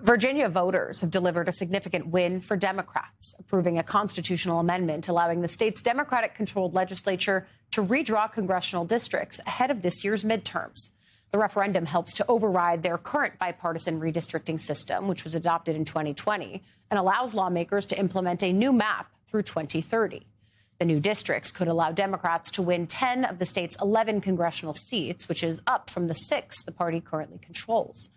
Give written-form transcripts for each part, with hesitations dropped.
Virginia voters have delivered a significant win for Democrats, approving a constitutional amendment allowing the state's Democratic-controlled legislature to redraw congressional districts ahead of this year's midterms. The referendum helps to override their current bipartisan redistricting system, which was adopted in 2020, and allows lawmakers to implement a new map through 2030. The new districts could allow Democrats to win 10 of the state's 11 congressional seats, which is up from the 6 the party currently controls.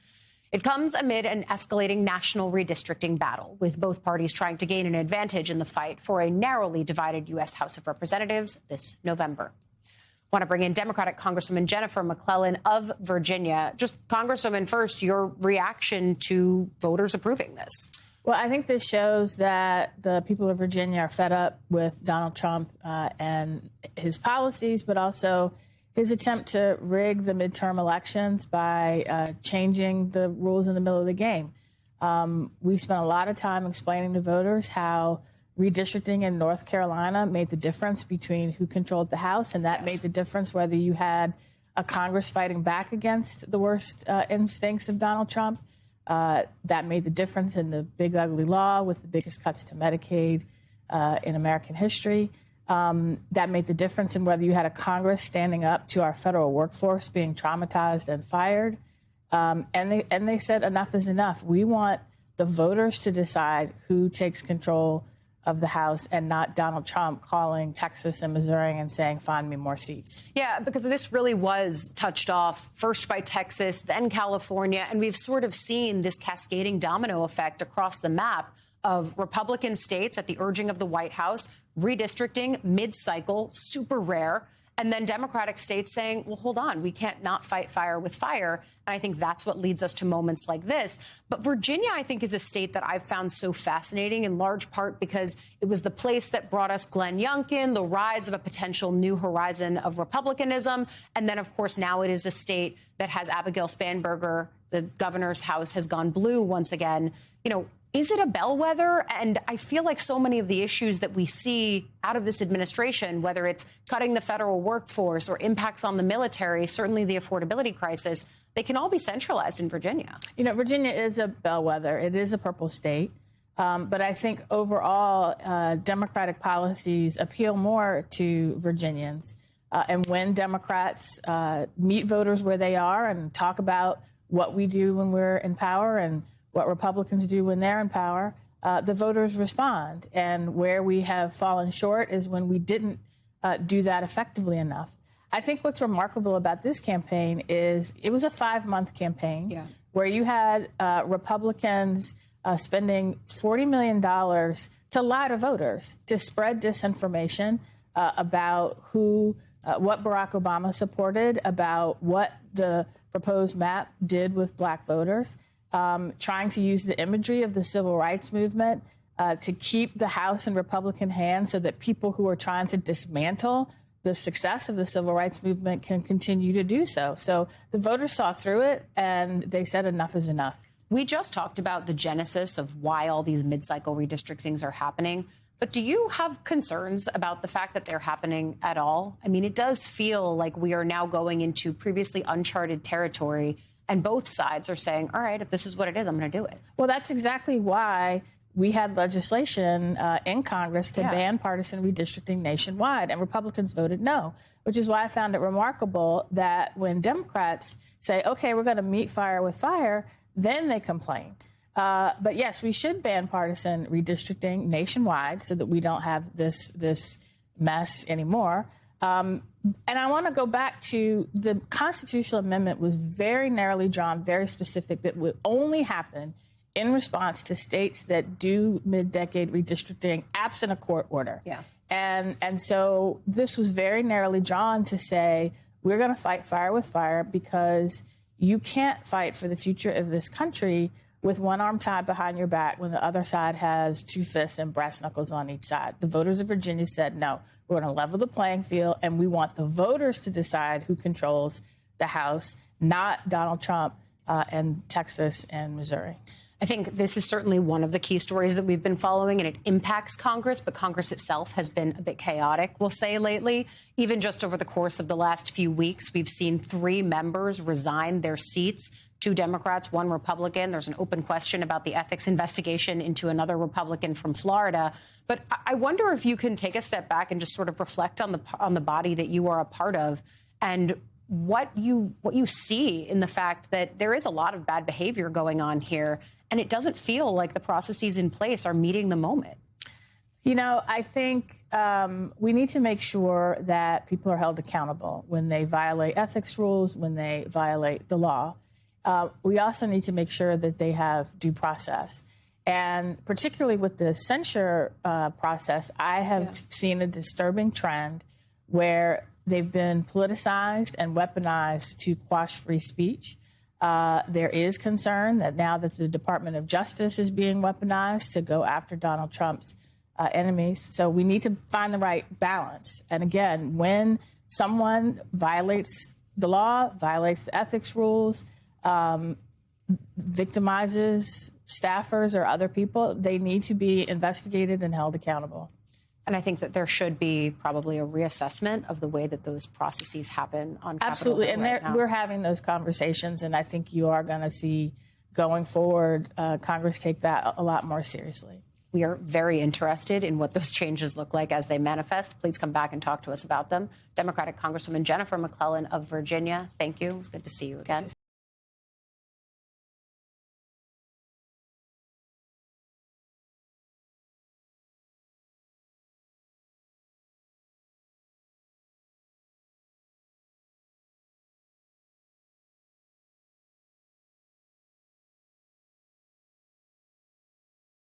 It comes amid an escalating national redistricting battle, with both parties trying to gain an advantage in the fight for a narrowly divided U.S. House of Representatives this November. I want to bring in Democratic Congresswoman Jennifer McClellan of Virginia. Just, Congresswoman, first, your reaction to voters approving this. Well, I think this shows that the people of Virginia are fed up with Donald Trump and his policies, but also his attempt to rig the midterm elections by changing the rules in the middle of the game. We spent a lot of time explaining to voters how redistricting in North Carolina made the difference between who controlled the House, and that made the difference whether you had a Congress fighting back against the worst instincts of Donald Trump. That made the difference in the big, ugly law with the biggest cuts to Medicaid in American history. That made the difference in whether you had a Congress standing up to our federal workforce being traumatized and fired. And they said enough is enough. We want the voters to decide who takes control of the House and not Donald Trump calling Texas and Missouri and saying, find me more seats. Yeah, because this really was touched off first by Texas, then California. And we've sort of seen this cascading domino effect across the map of Republican states at the urging of the White House, redistricting mid-cycle, super rare, and then Democratic states saying, well, hold on, we can't not fight fire with fire. And I think that's what leads us to moments like this. But Virginia, I think, is a state that I've found so fascinating, in large part because it was the place that brought us Glenn Youngkin, the rise of a potential new horizon of republicanism. And then, of course, now it is a state that has Abigail Spanberger. The governor's house has gone blue once again. You know, is it a bellwether? And I feel like so many of the issues that we see out of this administration, whether it's cutting the federal workforce or impacts on the military, certainly the affordability crisis, they can all be centralized in Virginia. You know, Virginia is a bellwether. It is a purple state. But I think overall, Democratic policies appeal more to Virginians. And when Democrats meet voters where they are and talk about what we do when we're in power and what Republicans do when they're in power, the voters respond. And where we have fallen short is when we didn't do that effectively enough. I think what's remarkable about this campaign is it was a 5-month campaign where you had Republicans spending $40 million to lie to voters, to spread disinformation about what Barack Obama supported, about what the proposed map did with black voters. Trying to use the imagery of the civil rights movement to keep the House in Republican hands so that people who are trying to dismantle the success of the civil rights movement can continue to do so. So the voters saw through it, and they said enough is enough. We just talked about the genesis of why all these mid-cycle redistrictings are happening. But do you have concerns about the fact that they're happening at all? I mean, it does feel like we are now going into previously uncharted territory. And both sides are saying, all right, if this is what it is, I'm going to do it. Well, that's exactly why we had legislation in Congress to ban partisan redistricting nationwide. And Republicans voted no, which is why I found it remarkable that when Democrats say, OK, we're going to meet fire with fire, then they complain. But yes, we should ban partisan redistricting nationwide so that we don't have this mess anymore. And I want to go back to the constitutional amendment was very narrowly drawn, very specific, that would only happen in response to states that do mid-decade redistricting absent a court order. And so this was very narrowly drawn to say, we're going to fight fire with fire because you can't fight for the future of this country with one arm tied behind your back when the other side has 2 fists and brass knuckles on each side. The voters of Virginia said, no, we're going to level the playing field, and we want the voters to decide who controls the House, not Donald Trump and Texas and Missouri. I think this is certainly one of the key stories that we've been following, and it impacts Congress, but Congress itself has been a bit chaotic, we'll say, lately. Even just over the course of the last few weeks, we've seen 3 members resign their seats. 2 Democrats, 1 Republican. There's an open question about the ethics investigation into another Republican from Florida. But I wonder if you can take a step back and just sort of reflect on the body that you are a part of and what you see in the fact that there is a lot of bad behavior going on here, and it doesn't feel like the processes in place are meeting the moment. You know, I think we need to make sure that people are held accountable when they violate ethics rules, when they violate the law. We also need to make sure that they have due process. And particularly with the censure process, I have seen a disturbing trend where they've been politicized and weaponized to quash free speech. There is concern that now that the Department of Justice is being weaponized to go after Donald Trump's enemies. So we need to find the right balance. And again, when someone violates the law, violates the ethics rules, victimizes staffers or other people, they need to be investigated and held accountable. And I think that there should be probably a reassessment of the way that those processes happen on Capitol Absolutely. Hill right now. We're having those conversations, and I think you are going to see going forward Congress take that a lot more seriously. We are very interested in what those changes look like as they manifest. Please come back and talk to us about them. Democratic Congresswoman Jennifer McClellan of Virginia, thank you. It was good to see you again.